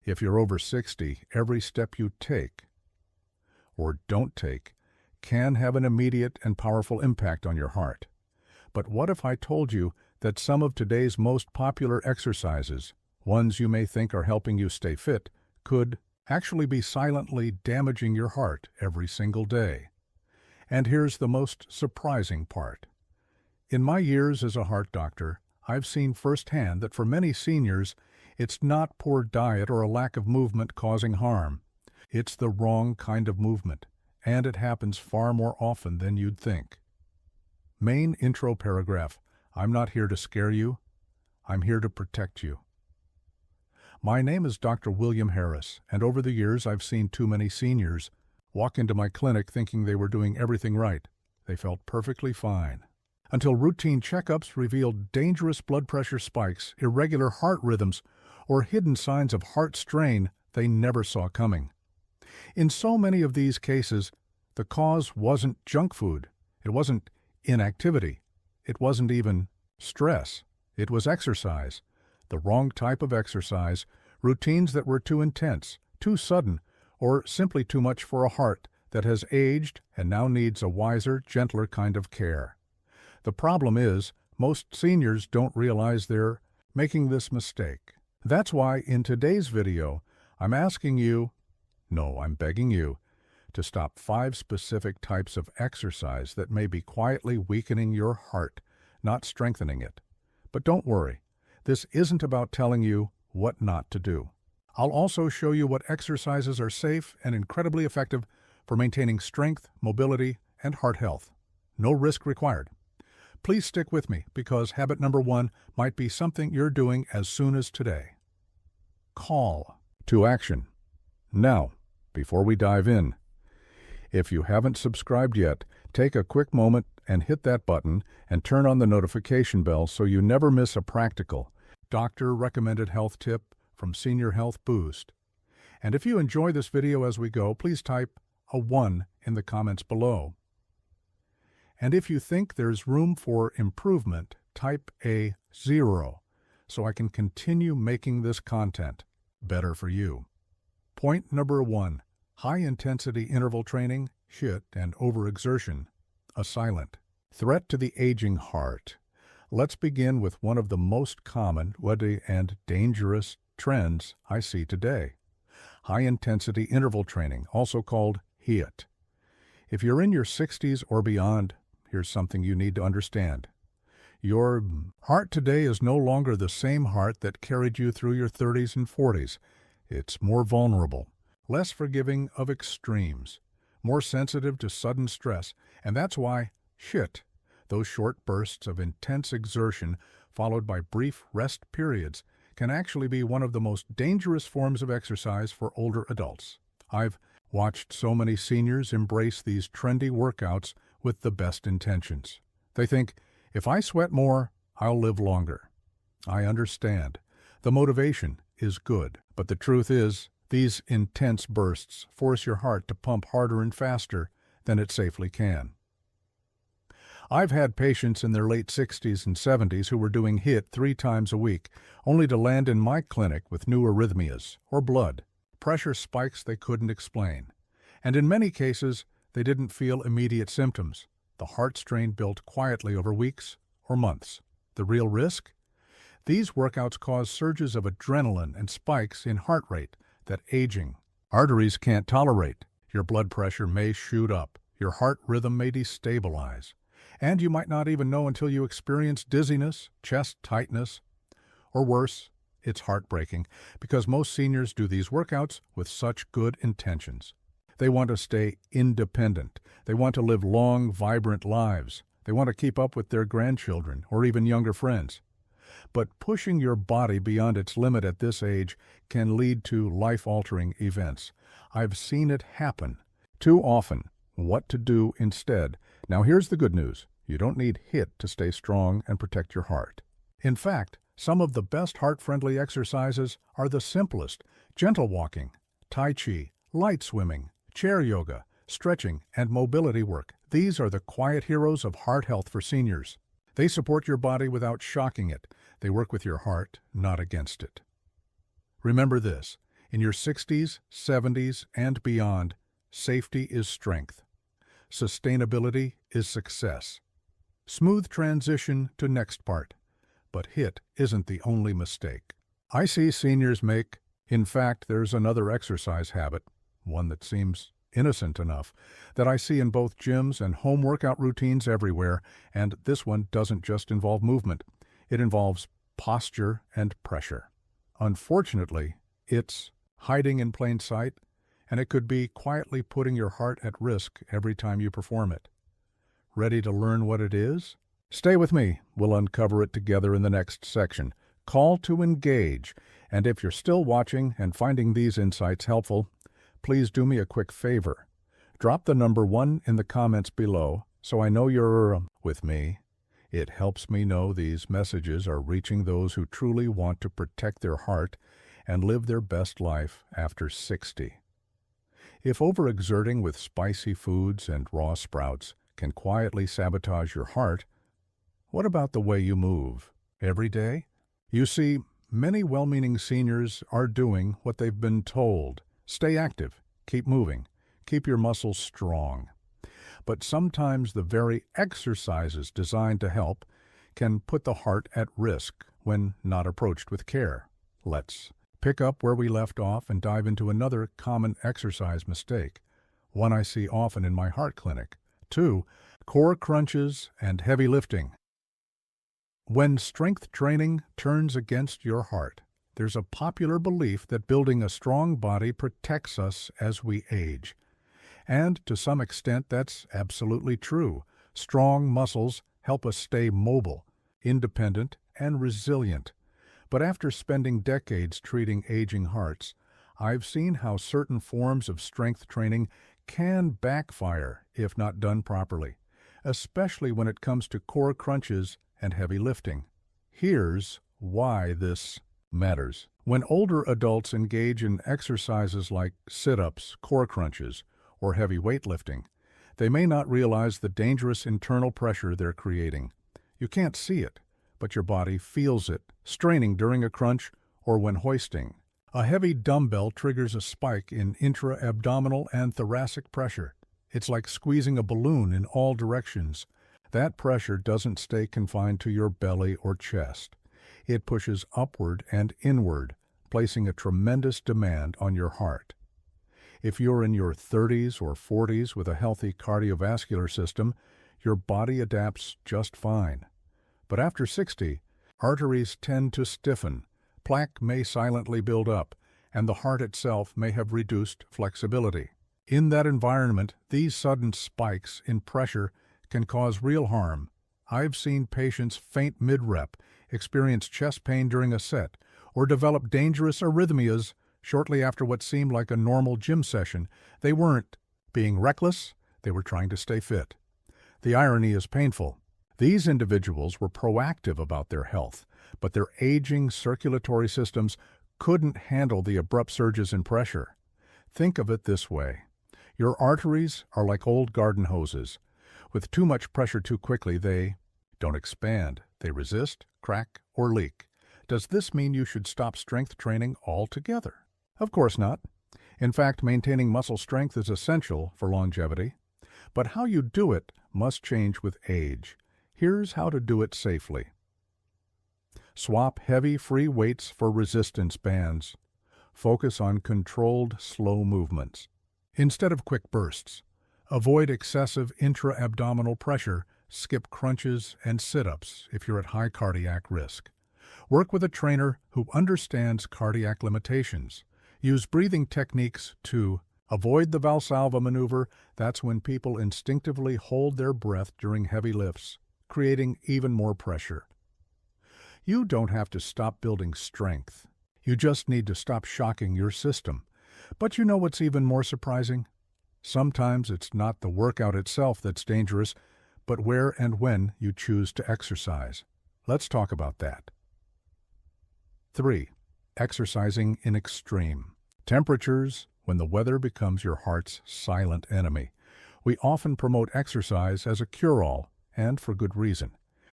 If you're over 60, every step you take or don't take can have an immediate and powerful impact on your heart. But what if I told you that some of today's most popular exercises, ones you may think are helping you stay fit, could actually be silently damaging your heart every single day? And here's the most surprising part. In my years as a heart doctor, I've seen firsthand that for many seniors, it's not poor diet or a lack of movement causing harm. It's the wrong kind of movement, and it happens far more often than you'd think. Main intro paragraph: I'm not here to scare you. I'm here to protect you. My name is Dr. William Harris, and over the years I've seen too many seniors walk into my clinic thinking they were doing everything right. They felt perfectly fine, until routine checkups revealed dangerous blood pressure spikes, irregular heart rhythms, or hidden signs of heart strain they never saw coming. In so many of these cases, the cause wasn't junk food. It wasn't inactivity. It wasn't even stress. It was exercise. The wrong type of exercise, routines that were too intense, too sudden, or simply too much for a heart that has aged and now needs a wiser, gentler kind of care. The problem is, most seniors don't realize they're making this mistake. That's why in today's video, I'm asking you, no, I'm begging you, to stop 5 specific types of exercise that may be quietly weakening your heart, not strengthening it. But don't worry, this isn't about telling you what not to do. I'll also show you what exercises are safe and incredibly effective for maintaining strength, mobility, and heart health. No risk required. Please stick with me because habit number 1 might be something you're doing as soon as today. Call to action. Now, before we dive in, if you haven't subscribed yet, take a quick moment and hit that button and turn on the notification bell so you never miss a practical, doctor-recommended health tip from Senior Health Boost. And if you enjoy this video as we go, please type a 1 in the comments below. And if you think there's room for improvement, type a 0 so I can continue making this content better for you. Point number 1, high-intensity interval training, HIIT, and overexertion, a silent threat to the aging heart. Let's begin with one of the most common and dangerous trends I see today. High-intensity interval training, also called HIIT. If you're in your 60s or beyond, here's something you need to understand. Your heart today is no longer the same heart that carried you through your 30s and 40s. It's more vulnerable, less forgiving of extremes, more sensitive to sudden stress, and that's why HIIT, those short bursts of intense exertion followed by brief rest periods, can actually be one of the most dangerous forms of exercise for older adults. I've watched so many seniors embrace these trendy workouts with the best intentions. They think, if I sweat more, I'll live longer. I understand. The motivation is good, but the truth is, these intense bursts force your heart to pump harder and faster than it safely can. I've had patients in their late 60s and 70s who were doing HIIT 3 times a week, only to land in my clinic with new arrhythmias or blood, pressure spikes they couldn't explain. And in many cases, they didn't feel immediate symptoms. The heart strain built quietly over weeks or months. The real risk? These workouts cause surges of adrenaline and spikes in heart rate that aging arteries can't tolerate. Your blood pressure may shoot up, your heart rhythm may destabilize, and you might not even know until you experience dizziness, chest tightness, or worse, it's heartbreaking because most seniors do these workouts with such good intentions. They want to stay independent. They want to live long, vibrant lives. They want to keep up with their grandchildren or even younger friends. But pushing your body beyond its limit at this age can lead to life-altering events. I've seen it happen too often. What to do instead? Now here's the good news. You don't need HIIT to stay strong and protect your heart. In fact, some of the best heart-friendly exercises are the simplest: gentle walking, tai chi, light swimming, chair yoga, stretching, and mobility work. These are the quiet heroes of heart health for seniors. They support your body without shocking it. They work with your heart, not against it. Remember this: In your 60s, 70s, and beyond, safety is strength. Sustainability is success. Smooth transition to next part. But HIIT isn't the only mistake. I see seniors make, in fact, there's another exercise habit, one that seems innocent enough, that I see in both gyms and home workout routines everywhere, and this one doesn't just involve movement. It involves posture and pressure. Unfortunately, it's hiding in plain sight, and it could be quietly putting your heart at risk every time you perform it. Ready to learn what it is? Stay with me. We'll uncover it together in the next section. Call to engage. And if you're still watching and finding these insights helpful, please do me a quick favor. Drop the number 1 in the comments below so I know you're with me. It helps me know these messages are reaching those who truly want to protect their heart and live their best life after 60. If overexerting with spicy foods and raw sprouts can quietly sabotage your heart, what about the way you move every day? You see, many well-meaning seniors are doing what they've been told. Stay active, keep moving, keep your muscles strong. But sometimes the very exercises designed to help can put the heart at risk when not approached with care. Let's pick up where we left off and dive into another common exercise mistake, one I see often in my heart clinic. 2. Core crunches and heavy lifting. When strength training turns against your heart, there's a popular belief that building a strong body protects us as we age. And to some extent, that's absolutely true. Strong muscles help us stay mobile, independent, and resilient. But after spending decades treating aging hearts, I've seen how certain forms of strength training can backfire if not done properly, especially when it comes to core crunches and heavy lifting. Here's why this matters. When older adults engage in exercises like sit-ups, core crunches, or heavy weightlifting, they may not realize the dangerous internal pressure they're creating. You can't see it, but your body feels it, straining during a crunch or when hoisting. A heavy dumbbell triggers a spike in intra-abdominal and thoracic pressure. It's like squeezing a balloon in all directions. That pressure doesn't stay confined to your belly or chest. It pushes upward and inward, placing a tremendous demand on your heart. If you're in your 30s or 40s with a healthy cardiovascular system, your body adapts just fine. But after 60, arteries tend to stiffen, plaque may silently build up, and the heart itself may have reduced flexibility. In that environment, these sudden spikes in pressure can cause real harm. I've seen patients faint mid-rep, experience chest pain during a set, or develop dangerous arrhythmias shortly after what seemed like a normal gym session. They weren't being reckless, they were trying to stay fit. The irony is painful. These individuals were proactive about their health, but their aging circulatory systems couldn't handle the abrupt surges in pressure. Think of it this way. Your arteries are like old garden hoses. With too much pressure too quickly, they don't expand. They resist, crack, or leak. Does this mean you should stop strength training altogether? Of course not. In fact, maintaining muscle strength is essential for longevity. But how you do it must change with age. Here's how to do it safely. Swap heavy free weights for resistance bands. Focus on controlled, slow movements. Instead of quick bursts, avoid excessive intra-abdominal pressure, skip crunches and sit-ups if you're at high cardiac risk. Work with a trainer who understands cardiac limitations. Use breathing techniques to avoid the Valsalva maneuver. That's when people instinctively hold their breath during heavy lifts, creating even more pressure. You don't have to stop building strength. You just need to stop shocking your system. But you know what's even more surprising? Sometimes it's not the workout itself that's dangerous, but where and when you choose to exercise. Let's talk about that. 3. Exercising in extreme. Temperatures, when the weather becomes your heart's silent enemy. We often promote exercise as a cure-all, and for good reason.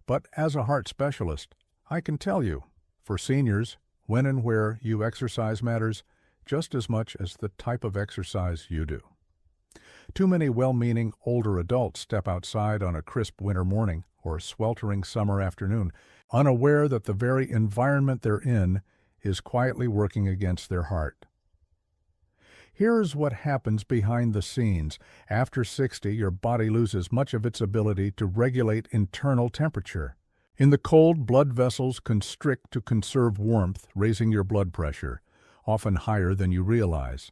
But as a heart specialist, I can tell you, for seniors, when and where you exercise matters just as much as the type of exercise you do. Too many well-meaning older adults step outside on a crisp winter morning or sweltering summer afternoon, unaware that the very environment they're in is quietly working against their heart. Here's what happens behind the scenes. After 60, your body loses much of its ability to regulate internal temperature. In the cold, blood vessels constrict to conserve warmth, raising your blood pressure, often higher than you realize.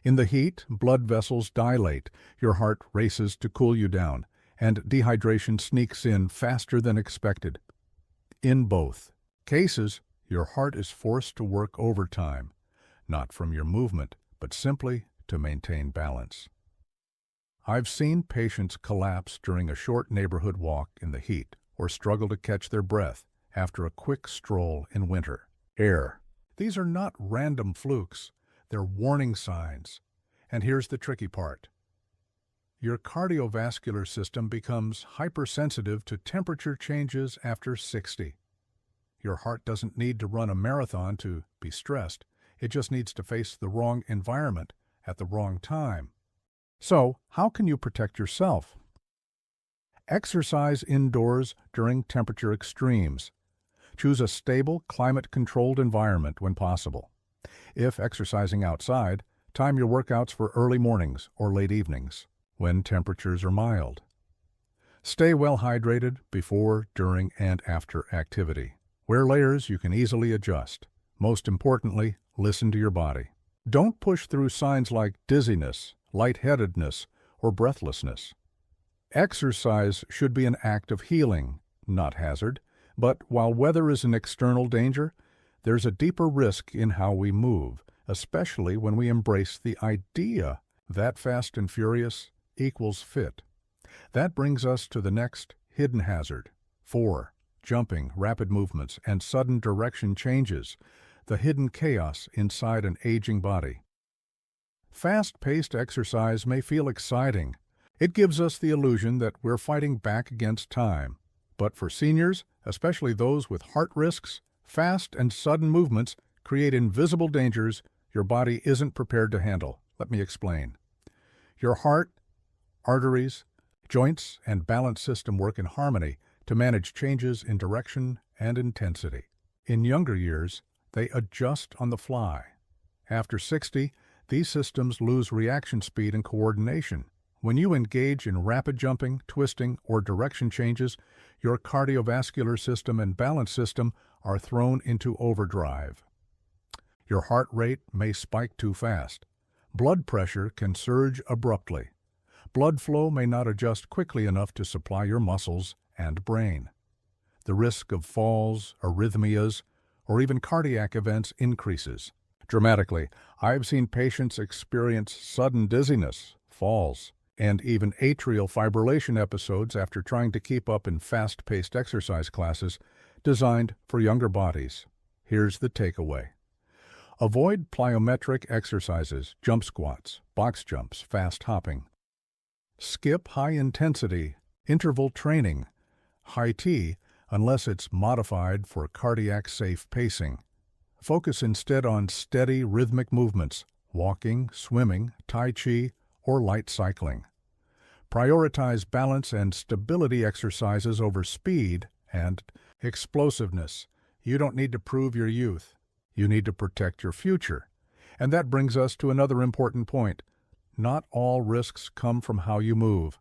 In the heat, blood vessels dilate, your heart races to cool you down, and dehydration sneaks in faster than expected. In both cases, your heart is forced to work overtime, not from your movement, but simply to maintain balance. I've seen patients collapse during a short neighborhood walk in the heat or struggle to catch their breath after a quick stroll in winter air. These are not random flukes, they're warning signs. And here's the tricky part. Your cardiovascular system becomes hypersensitive to temperature changes after 60. Your heart doesn't need to run a marathon to be stressed. It just needs to face the wrong environment at the wrong time. So, how can you protect yourself? Exercise indoors during temperature extremes. Choose a stable, climate-controlled environment when possible. If exercising outside, time your workouts for early mornings or late evenings, when temperatures are mild. Stay well hydrated before, during, and after activity. Wear layers you can easily adjust. Most importantly, listen to your body. Don't push through signs like dizziness, lightheadedness, or breathlessness. Exercise should be an act of healing, not hazard, but while weather is an external danger, there's a deeper risk in how we move, especially when we embrace the idea that fast and furious equals fit. That brings us to the next hidden hazard. 4. Jumping, rapid movements, and sudden direction changes, the hidden chaos inside an aging body. Fast-paced exercise may feel exciting. It gives us the illusion that we're fighting back against time. But for seniors, especially those with heart risks, fast and sudden movements create invisible dangers your body isn't prepared to handle. Let me explain. Your heart, arteries, joints, and balance system work in harmony to manage changes in direction and intensity. In younger years, they adjust on the fly. After 60, these systems lose reaction speed and coordination. When you engage in rapid jumping, twisting, or direction changes, your cardiovascular system and balance system are thrown into overdrive. Your heart rate may spike too fast. Blood pressure can surge abruptly. Blood flow may not adjust quickly enough to supply your muscles and brain. The risk of falls, arrhythmias, or even cardiac events increases dramatically. I've seen patients experience sudden dizziness, falls, and even atrial fibrillation episodes after trying to keep up in fast-paced exercise classes designed for younger bodies. Here's the takeaway. Avoid plyometric exercises, jump squats, box jumps, fast hopping. Skip high-intensity, interval training, HIIT, unless it's modified for cardiac-safe pacing. Focus instead on steady, rhythmic movements, walking, swimming, tai chi, or light cycling. Prioritize balance and stability exercises over speed and explosiveness. You don't need to prove your youth. You need to protect your future. And that brings us to another important point. Not all risks come from how you move.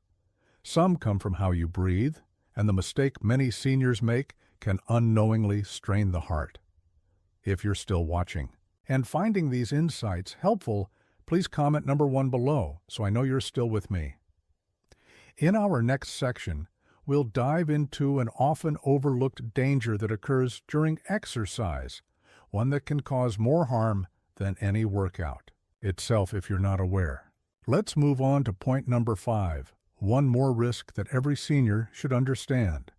Some come from how you breathe, and the mistake many seniors make can unknowingly strain the heart. If you're still watching and finding these insights helpful, please comment number 1 below so I know you're still with me. In our next section, we'll dive into an often overlooked danger that occurs during exercise, one that can cause more harm than any workout itself if you're not aware. Let's move on to point number 5, one more risk that every senior should understand.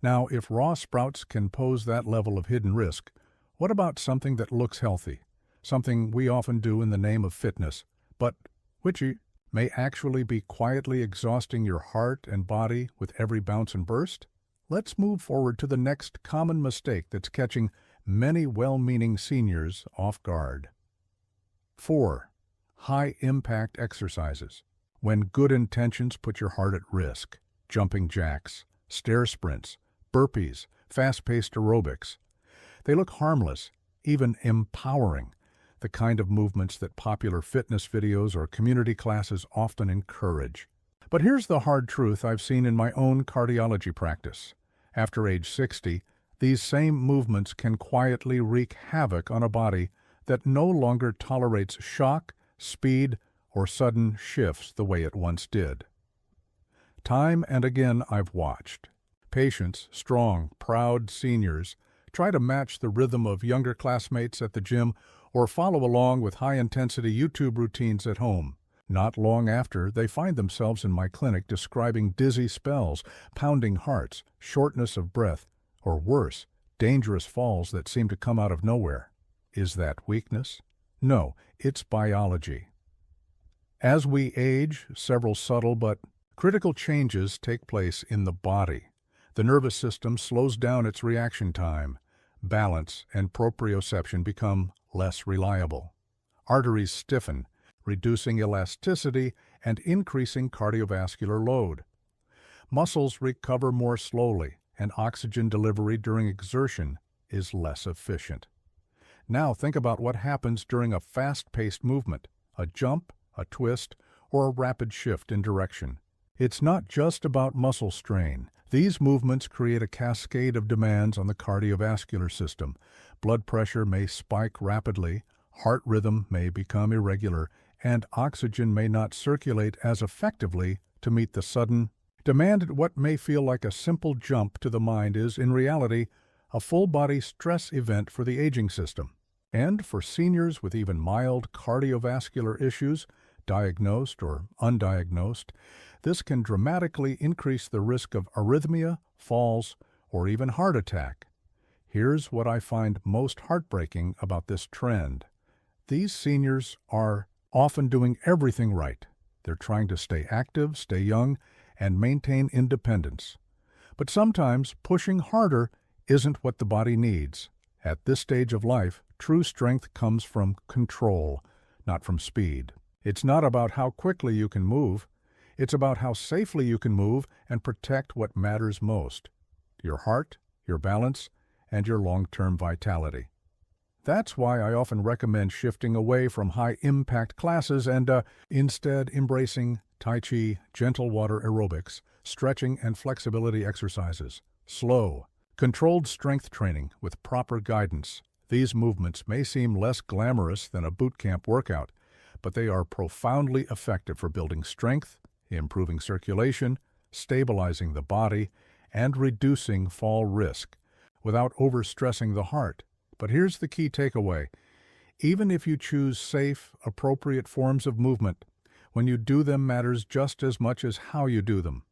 Now, if raw sprouts can pose that level of hidden risk, what about something that looks healthy, something we often do in the name of fitness, but which may actually be quietly exhausting your heart and body with every bounce and burst? Let's move forward to the next common mistake that's catching many well-meaning seniors off guard. 4. High-impact exercises. When good intentions put your heart at risk. Jumping jacks, stair sprints, burpees, fast-paced aerobics. They look harmless, even empowering, the kind of movements that popular fitness videos or community classes often encourage. But here's the hard truth I've seen in my own cardiology practice. After age 60, these same movements can quietly wreak havoc on a body that no longer tolerates shock, speed, or sudden shifts the way it once did. Time and again I've watched patients, strong, proud seniors, try to match the rhythm of younger classmates at the gym or follow along with high-intensity YouTube routines at home. Not long after, they find themselves in my clinic describing dizzy spells, pounding hearts, shortness of breath, or worse, dangerous falls that seem to come out of nowhere. Is that weakness? No, it's biology. As we age, several subtle but critical changes take place in the body. The nervous system slows down its reaction time. Balance and proprioception become less reliable. Arteries stiffen, reducing elasticity and increasing cardiovascular load. Muscles recover more slowly, and oxygen delivery during exertion is less efficient. Now think about what happens during a fast-paced movement, a jump, a twist, or a rapid shift in direction. It's not just about muscle strain. These movements create a cascade of demands on the cardiovascular system. Blood pressure may spike rapidly, heart rhythm may become irregular, and oxygen may not circulate as effectively to meet the sudden demand. What may feel like a simple jump to the mind is, in reality, a full-body stress event for the aging system. And for seniors with even mild cardiovascular issues, diagnosed or undiagnosed, this can dramatically increase the risk of arrhythmia, falls, or even heart attack. Here's what I find most heartbreaking about this trend. These seniors are often doing everything right. They're trying to stay active, stay young, and maintain independence. But sometimes pushing harder isn't what the body needs. At this stage of life, true strength comes from control, not from speed. It's not about how quickly you can move. It's about how safely you can move and protect what matters most: your heart, your balance, and your long-term vitality. That's why I often recommend shifting away from high-impact classes and instead embracing Tai Chi, gentle water aerobics, stretching and flexibility exercises, slow, controlled strength training with proper guidance. These movements may seem less glamorous than a boot camp workout, but they are profoundly effective for building strength, improving circulation, stabilizing the body, and reducing fall risk without overstressing the heart. But here's the key takeaway. Even if you choose safe, appropriate forms of movement, when you do them matters just as much as how you do them.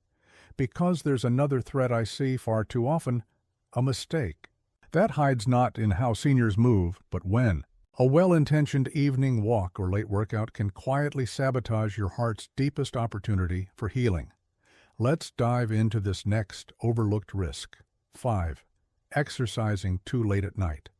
Because there's another thread I see far too often: a mistake. That hides not in how seniors move, but when. A well-intentioned evening walk or late workout can quietly sabotage your heart's deepest opportunity for healing. Let's dive into this next overlooked risk. 5. Exercising too late at night.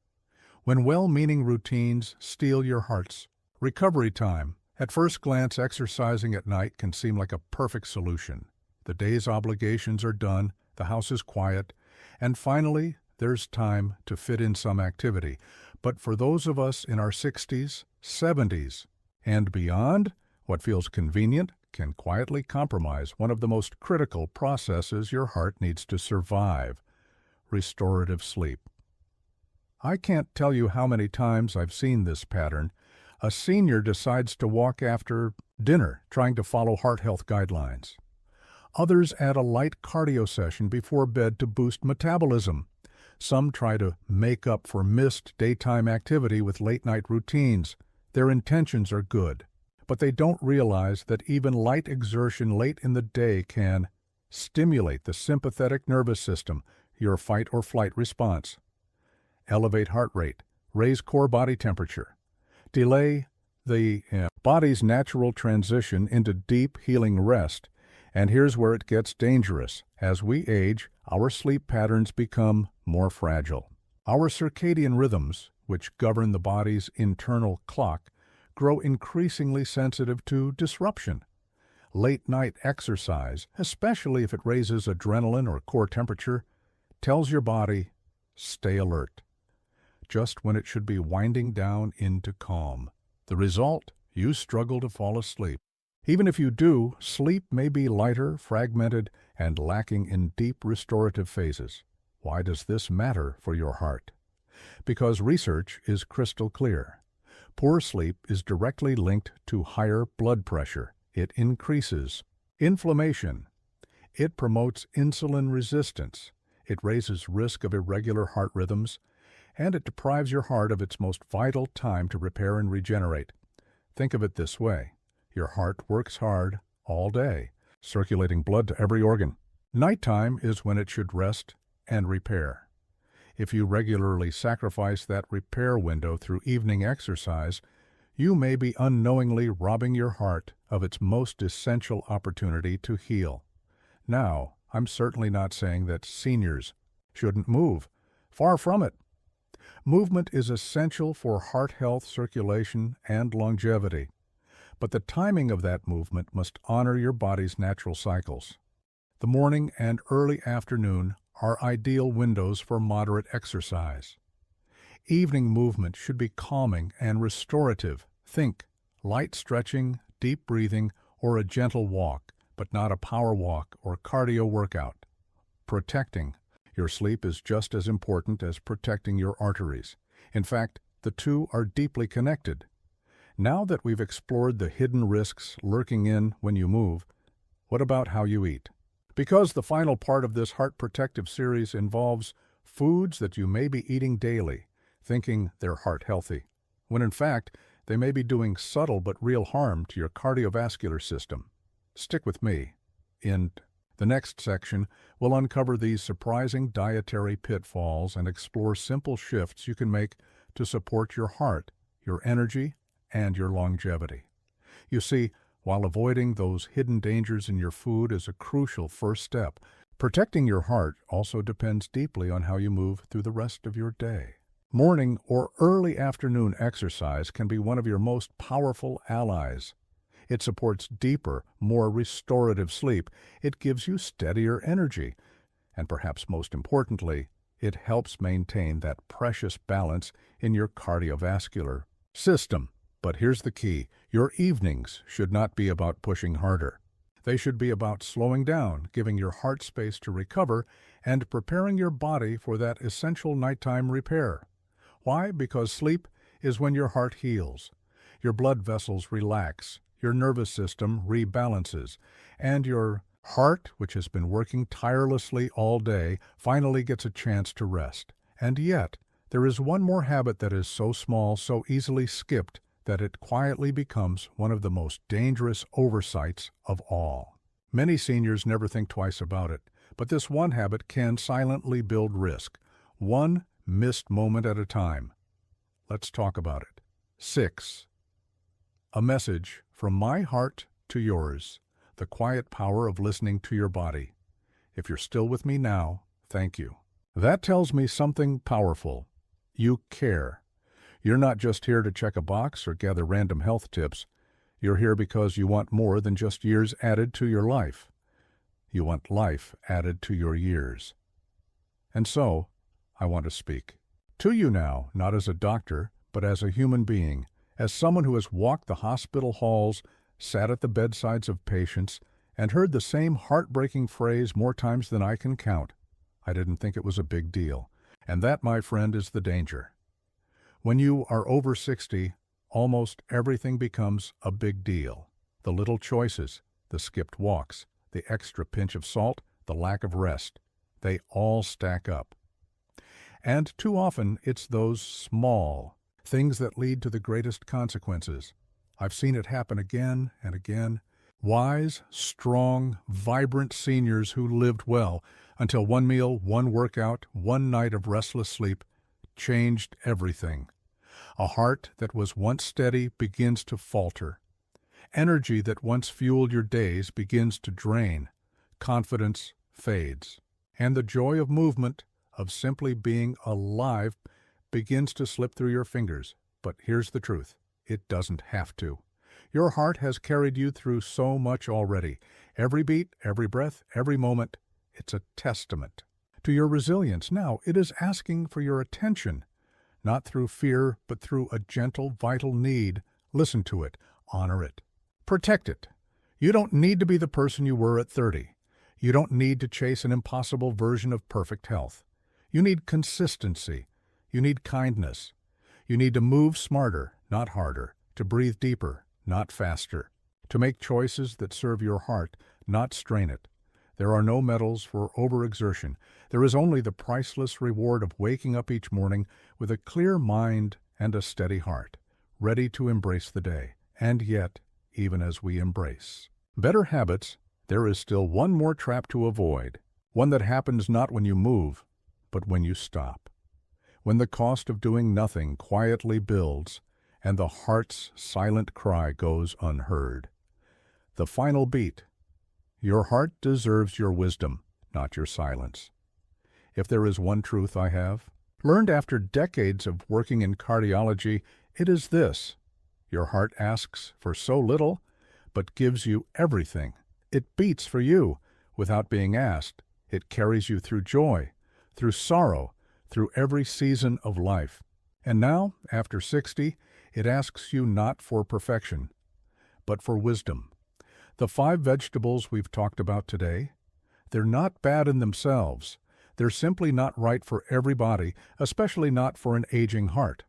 When well-meaning routines steal your heart's recovery time, at first glance exercising at night can seem like a perfect solution. The day's obligations are done, the house is quiet, and finally there's time to fit in some activity. But for those of us in our 60s, 70s, and beyond, what feels convenient can quietly compromise one of the most critical processes your heart needs to survive: restorative sleep. I can't tell you how many times I've seen this pattern. A senior decides to walk after dinner, trying to follow heart health guidelines. Others add a light cardio session before bed to boost metabolism. Some try to make up for missed daytime activity with late-night routines. Their intentions are good, but they don't realize that even light exertion late in the day can stimulate the sympathetic nervous system, your fight-or-flight response, elevate heart rate, raise core body temperature, delay the body's natural transition into deep healing rest. And here's where it gets dangerous. As we age, our sleep patterns become more fragile. Our circadian rhythms, which govern the body's internal clock, grow increasingly sensitive to disruption. Late-night exercise, especially if it raises adrenaline or core temperature, tells your body, stay alert, just when it should be winding down into calm. The result? You struggle to fall asleep. Even if you do, sleep may be lighter, fragmented, and lacking in deep restorative phases. Why does this matter for your heart? Because research is crystal clear. Poor sleep is directly linked to higher blood pressure. It increases inflammation. It promotes insulin resistance. It raises risk of irregular heart rhythms, and it deprives your heart of its most vital time to repair and regenerate. Think of it this way. Your heart works hard all day, circulating blood to every organ. Nighttime is when it should rest and repair. If you regularly sacrifice that repair window through evening exercise, you may be unknowingly robbing your heart of its most essential opportunity to heal. Now, I'm certainly not saying that seniors shouldn't move. Far from it. Movement is essential for heart health, circulation, and longevity. But the timing of that movement must honor your body's natural cycles. The morning and early afternoon are ideal windows for moderate exercise. Evening movement should be calming and restorative. Think light stretching, deep breathing, or a gentle walk, but not a power walk or cardio workout. Protecting your sleep is just as important as protecting your arteries. In fact, the two are deeply connected. Now that we've explored the hidden risks lurking in when you move, what about how you eat? Because the final part of this heart protective series involves foods that you may be eating daily, thinking they're heart healthy, when in fact they may be doing subtle but real harm to your cardiovascular system. Stick with me. In the next section, we'll uncover these surprising dietary pitfalls and explore simple shifts you can make to support your heart, your energy, and your longevity. You see, while avoiding those hidden dangers in your food is a crucial first step, protecting your heart also depends deeply on how you move through the rest of your day. Morning or early afternoon exercise can be one of your most powerful allies. It supports deeper, more restorative sleep. It gives you steadier energy. And perhaps most importantly, it helps maintain that precious balance in your cardiovascular system. But here's the key. Your evenings should not be about pushing harder. They should be about slowing down, giving your heart space to recover, and preparing your body for that essential nighttime repair. Why? Because sleep is when your heart heals. Your blood vessels relax, your nervous system rebalances, and your heart, which has been working tirelessly all day, finally gets a chance to rest. And yet, there is one more habit that is so small, so easily skipped, that it quietly becomes one of the most dangerous oversights of all. Many seniors never think twice about it, but this one habit can silently build risk, one missed moment at a time. Let's talk about it. 6. A message from my heart to yours, the quiet power of listening to your body. If you're still with me now, thank you. That tells me something powerful. You care. You're not just here to check a box or gather random health tips. You're here because you want more than just years added to your life. You want life added to your years. And so, I want to speak to you now, not as a doctor, but as a human being, as someone who has walked the hospital halls, sat at the bedsides of patients, and heard the same heartbreaking phrase more times than I can count. I didn't think it was a big deal. And that, my friend, is the danger. When you are over 60, almost everything becomes a big deal. The little choices, the skipped walks, the extra pinch of salt, the lack of rest, they all stack up. And too often, it's those small things that lead to the greatest consequences. I've seen it happen again and again. Wise, strong, vibrant seniors who lived well until one meal, one workout, one night of restless sleep changed everything. A heart that was once steady begins to falter. Energy that once fueled your days begins to drain. Confidence fades. And the joy of movement, of simply being alive, begins to slip through your fingers. But here's the truth. It doesn't have to. Your heart has carried you through so much already. Every beat, every breath, every moment, it's a testament to your resilience. Now, it is asking for your attention, not through fear, but through a gentle, vital need. Listen to it, honor it, protect it. You don't need to be the person you were at 30. You don't need to chase an impossible version of perfect health. You need consistency. You need kindness. You need to move smarter, not harder, to breathe deeper, not faster, to make choices that serve your heart, not strain it. There are no medals for overexertion. There is only the priceless reward of waking up each morning with a clear mind and a steady heart, ready to embrace the day. And yet, even as we embrace better habits, there is still one more trap to avoid, one that happens not when you move, but when you stop. When the cost of doing nothing quietly builds and the heart's silent cry goes unheard. The final beat. Your heart deserves your wisdom, not your silence. If there is one truth I have learned after decades of working in cardiology, it is this: your heart asks for so little, but gives you everything. It beats for you without being asked. It carries you through joy, through sorrow, through every season of life. And now, after 60, it asks you not for perfection, but for wisdom. The 5 vegetables we've talked about today, they're not bad in themselves. They're simply not right for everybody, especially not for an aging heart.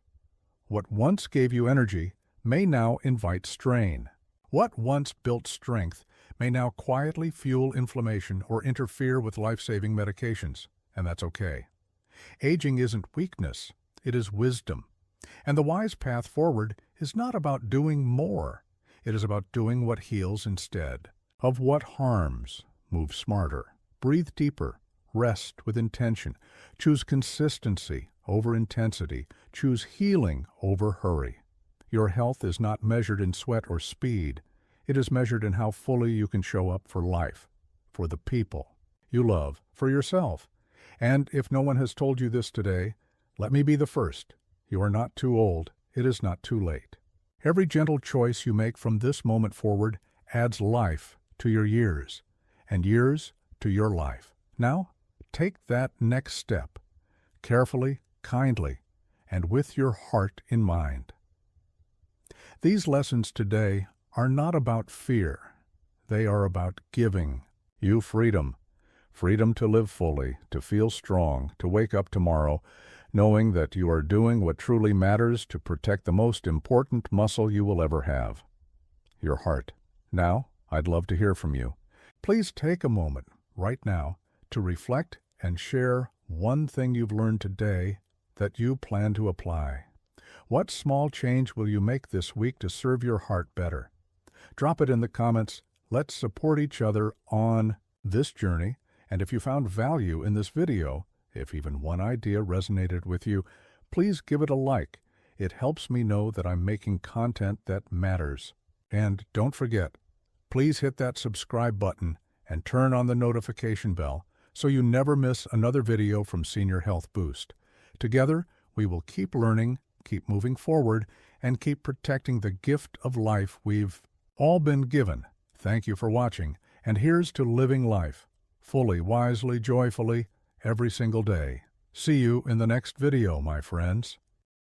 What once gave you energy may now invite strain. What once built strength may now quietly fuel inflammation or interfere with life-saving medications, and that's okay. Aging isn't weakness, it is wisdom. And the wise path forward is not about doing more. It is about doing what heals instead of what harms. Move smarter, breathe deeper, rest with intention, choose consistency over intensity, choose healing over hurry. Your health is not measured in sweat or speed. It is measured in how fully you can show up for life, for the people you love, for yourself. And if no one has told you this today, let me be the first. You are not too old. It is not too late. Every gentle choice you make from this moment forward adds life to your years, and years to your life. Now, take that next step, carefully, kindly, and with your heart in mind. These lessons today are not about fear. They are about giving you freedom. Freedom to live fully, to feel strong, to wake up tomorrow knowing that you are doing what truly matters to protect the most important muscle you will ever have, your heart. Now, I'd love to hear from you. Please take a moment right now to reflect and share one thing you've learned today that you plan to apply. What small change will you make this week to serve your heart better? Drop it in the comments. Let's support each other on this journey. And if you found value in this video, if even one idea resonated with you, please give it a like. It helps me know that I'm making content that matters. And don't forget, please hit that subscribe button and turn on the notification bell so you never miss another video from Senior Health Boost. Together, we will keep learning, keep moving forward, and keep protecting the gift of life we've all been given. Thank you for watching, and here's to living life fully, wisely, joyfully, every single day. See you in the next video, my friends.